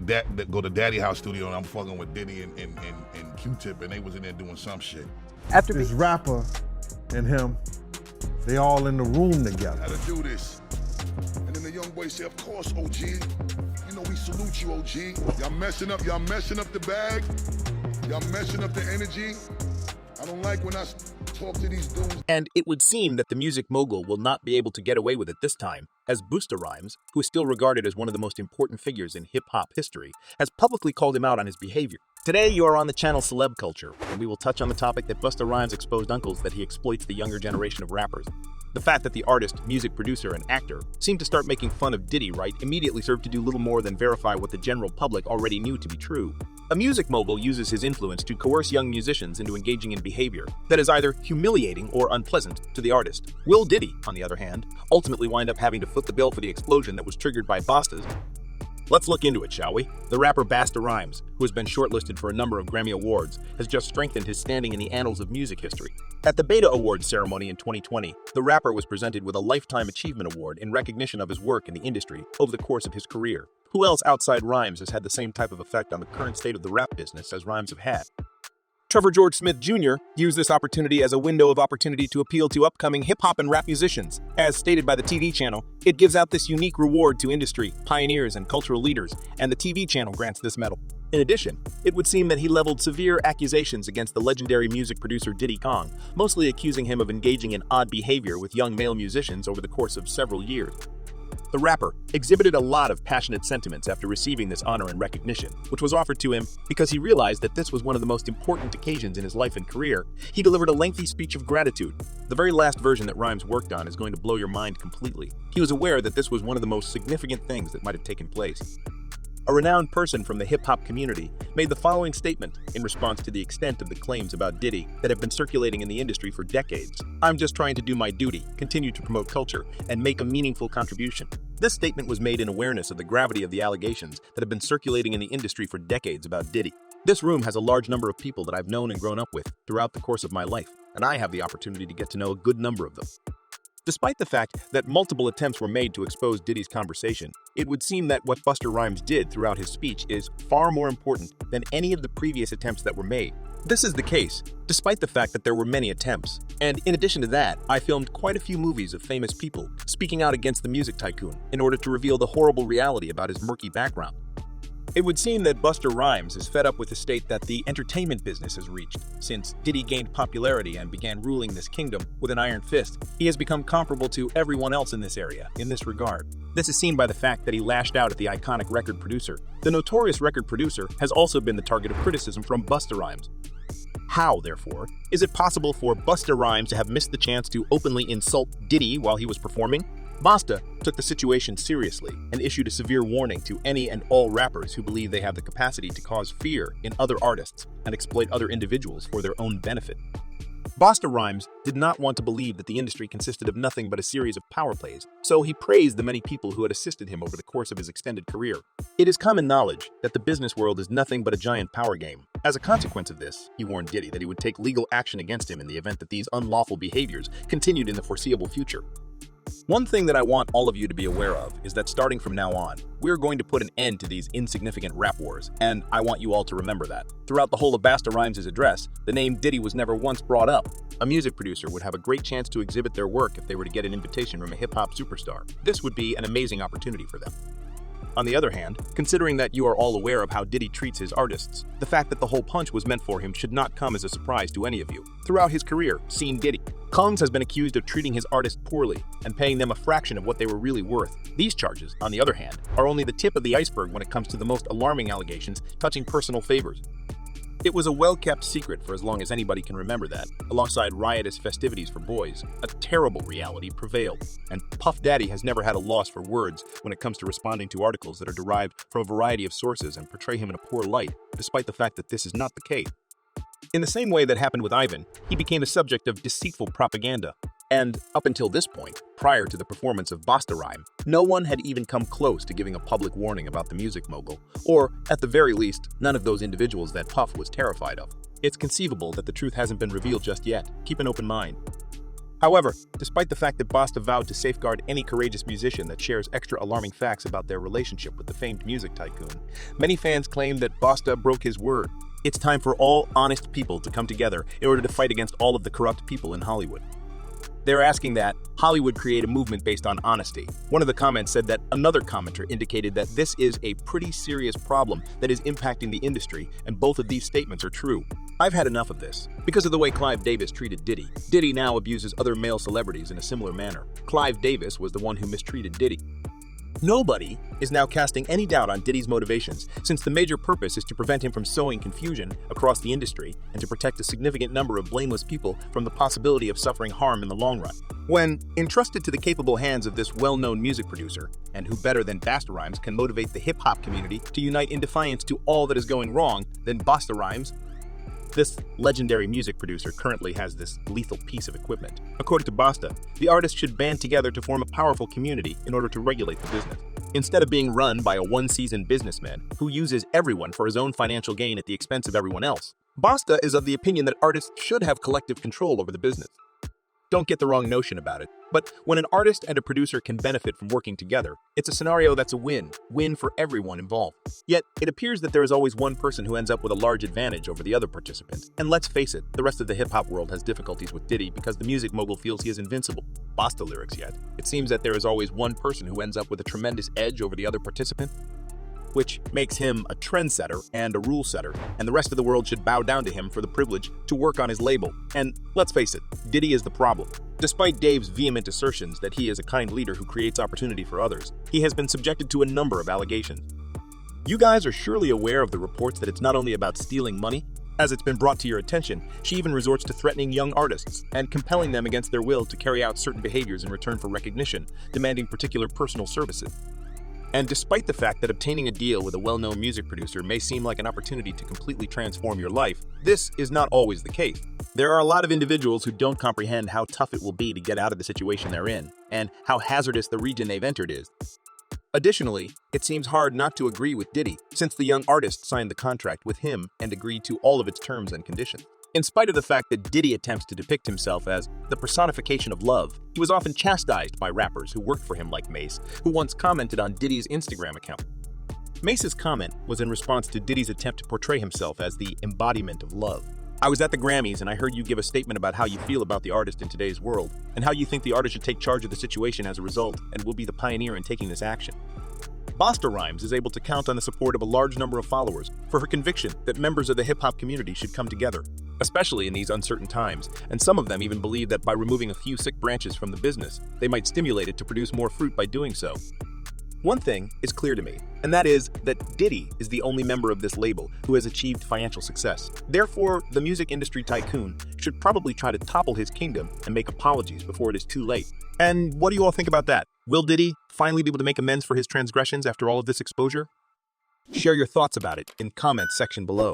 go to Daddy House Studio, and I'm fucking with Diddy and Q-Tip, and they was in there doing some shit. After this rapper and him, they all in the room together. How to do this? And then the young boy say, "Of course, OG. You know we salute you, OG. Y'all messing up the bag. Y'all messing up the energy. I don't like when I talk to these dudes." And it would seem that the music mogul will not be able to get away with it this time, as Busta Rhymes, who is still regarded as one of the most important figures in hip-hop history, has publicly called him out on his behavior. Today, you are on the channel Celeb Culture, and we will touch on the topic that Busta Rhymes exposed uncles that he exploits the younger generation of rappers. The fact that the artist, music producer, and actor seemed to start making fun of Diddy right immediately served to do little more than verify what the general public already knew to be true. A music mogul uses his influence to coerce young musicians into engaging in behavior that is either humiliating or unpleasant to the artist. Will Diddy, on the other hand, ultimately wind up having to foot the bill for the explosion that was triggered by Busta's? Let's look into it, shall we? The rapper Busta Rhymes, who has been shortlisted for a number of Grammy Awards, has just strengthened his standing in the annals of music history. At the Beta Awards ceremony in 2020, the rapper was presented with a Lifetime Achievement Award in recognition of his work in the industry over the course of his career. Who else outside Rhymes has had the same type of effect on the current state of the rap business as Rhymes have had? Trevor George Smith Jr. used this opportunity as a window of opportunity to appeal to upcoming hip-hop and rap musicians. As stated by the TV channel, it gives out this unique reward to industry, pioneers, and cultural leaders, and the TV channel grants this medal. In addition, it would seem that he leveled severe accusations against the legendary music producer Diddy Kong, mostly accusing him of engaging in odd behavior with young male musicians over the course of several years. The rapper exhibited a lot of passionate sentiments after receiving this honor and recognition, which was offered to him because he realized that this was one of the most important occasions in his life and career. He delivered a lengthy speech of gratitude. The very last version that Rhymes worked on is going to blow your mind completely. He was aware that this was one of the most significant things that might have taken place. A renowned person from the hip-hop community made the following statement in response to the extent of the claims about Diddy that have been circulating in the industry for decades. "I'm just trying to do my duty, continue to promote culture, and make a meaningful contribution." This statement was made in awareness of the gravity of the allegations that have been circulating in the industry for decades about Diddy. This room has a large number of people that I've known and grown up with throughout the course of my life, and I have the opportunity to get to know a good number of them. Despite the fact that multiple attempts were made to expose Diddy's conversation, it would seem that what Busta Rhymes did throughout his speech is far more important than any of the previous attempts that were made. This is the case, despite the fact that there were many attempts. And in addition to that, I filmed quite a few movies of famous people speaking out against the music tycoon in order to reveal the horrible reality about his murky background. It would seem that Busta Rhymes is fed up with the state that the entertainment business has reached. Since Diddy gained popularity and began ruling this kingdom with an iron fist, he has become comparable to everyone else in this area, in this regard. This is seen by the fact that he lashed out at the iconic record producer. The notorious record producer has also been the target of criticism from Busta Rhymes. How, therefore, is it possible for Busta Rhymes to have missed the chance to openly insult Diddy while he was performing? Busta took the situation seriously and issued a severe warning to any and all rappers who believe they have the capacity to cause fear in other artists and exploit other individuals for their own benefit. Busta Rhymes did not want to believe that the industry consisted of nothing but a series of power plays, so he praised the many people who had assisted him over the course of his extended career. It is common knowledge that the business world is nothing but a giant power game. As a consequence of this, he warned Diddy that he would take legal action against him in the event that these unlawful behaviors continued in the foreseeable future. One thing that I want all of you to be aware of is that starting from now on, we're going to put an end to these insignificant rap wars, and I want you all to remember that. Throughout the whole of Busta Rhymes' address, the name Diddy was never once brought up. A music producer would have a great chance to exhibit their work if they were to get an invitation from a hip-hop superstar. This would be an amazing opportunity for them. On the other hand, considering that you are all aware of how Diddy treats his artists, the fact that the whole punch was meant for him should not come as a surprise to any of you. Throughout his career, seen Diddy, Combs has been accused of treating his artists poorly and paying them a fraction of what they were really worth. These charges, on the other hand, are only the tip of the iceberg when it comes to the most alarming allegations touching personal favors. It was a well-kept secret for as long as anybody can remember that, alongside riotous festivities for boys, a terrible reality prevailed, and Puff Daddy has never had a loss for words when it comes to responding to articles that are derived from a variety of sources and portray him in a poor light, despite the fact that this is not the case. In the same way that happened with Ivan, he became a subject of deceitful propaganda. And up until this point, prior to the performance of Busta Rhymes, no one had even come close to giving a public warning about the music mogul, or, at the very least, none of those individuals that Puff was terrified of. It's conceivable that the truth hasn't been revealed just yet. Keep an open mind. However, despite the fact that Busta vowed to safeguard any courageous musician that shares extra alarming facts about their relationship with the famed music tycoon, many fans claim that Busta broke his word. It's time for all honest people to come together in order to fight against all of the corrupt people in Hollywood. They're asking that Hollywood create a movement based on honesty. One of the comments said that another commenter indicated that this is a pretty serious problem that is impacting the industry, and both of these statements are true. I've had enough of this. Because of the way Clive Davis treated Diddy, Diddy now abuses other male celebrities in a similar manner. Clive Davis was the one who mistreated Diddy. Nobody is now casting any doubt on Diddy's motivations, since the major purpose is to prevent him from sowing confusion across the industry and to protect a significant number of blameless people from the possibility of suffering harm in the long run. When entrusted to the capable hands of this well-known music producer, and who better than Busta Rhymes can motivate the hip-hop community to unite in defiance to all that is going wrong, then Busta Rhymes, this legendary music producer, currently has this lethal piece of equipment. According to Busta, the artists should band together to form a powerful community in order to regulate the business. Instead of being run by a one-seasoned businessman who uses everyone for his own financial gain at the expense of everyone else, Busta is of the opinion that artists should have collective control over the business. Don't get the wrong notion about it, but when an artist and a producer can benefit from working together, it's a scenario that's a win for everyone involved. Yet, it appears that there is always one person who ends up with a large advantage over the other participants. And let's face it, the rest of the hip-hop world has difficulties with Diddy because the music mogul feels he is invincible. Busta lyrics yet. It seems that there is always one person who ends up with a tremendous edge over the other participant, which makes him a trendsetter and a rule setter, and the rest of the world should bow down to him for the privilege to work on his label. And let's face it, Diddy is the problem. Despite Dave's vehement assertions that he is a kind leader who creates opportunity for others, he has been subjected to a number of allegations. You guys are surely aware of the reports that it's not only about stealing money. As it's been brought to your attention, she even resorts to threatening young artists and compelling them against their will to carry out certain behaviors in return for recognition, demanding particular personal services. And despite the fact that obtaining a deal with a well-known music producer may seem like an opportunity to completely transform your life, this is not always the case. There are a lot of individuals who don't comprehend how tough it will be to get out of the situation they're in, and how hazardous the region they've entered is. Additionally, it seems hard not to agree with Diddy, since the young artist signed the contract with him and agreed to all of its terms and conditions. In spite of the fact that Diddy attempts to depict himself as the personification of love, he was often chastised by rappers who worked for him like Mace, who once commented on Diddy's Instagram account. Mace's comment was in response to Diddy's attempt to portray himself as the embodiment of love. I was at the Grammys and I heard you give a statement about how you feel about the artist in today's world, and how you think the artist should take charge of the situation as a result and will be the pioneer in taking this action. Busta Rhymes is able to count on the support of a large number of followers for her conviction that members of the hip-hop community should come together, especially in these uncertain times, and some of them even believe that by removing a few sick branches from the business, they might stimulate it to produce more fruit by doing so. One thing is clear to me, and that is that Diddy is the only member of this label who has achieved financial success. Therefore, the music industry tycoon should probably try to topple his kingdom and make apologies before it is too late. And what do you all think about that? Will Diddy finally be able to make amends for his transgressions after all of this exposure? Share your thoughts about it in the comments section below.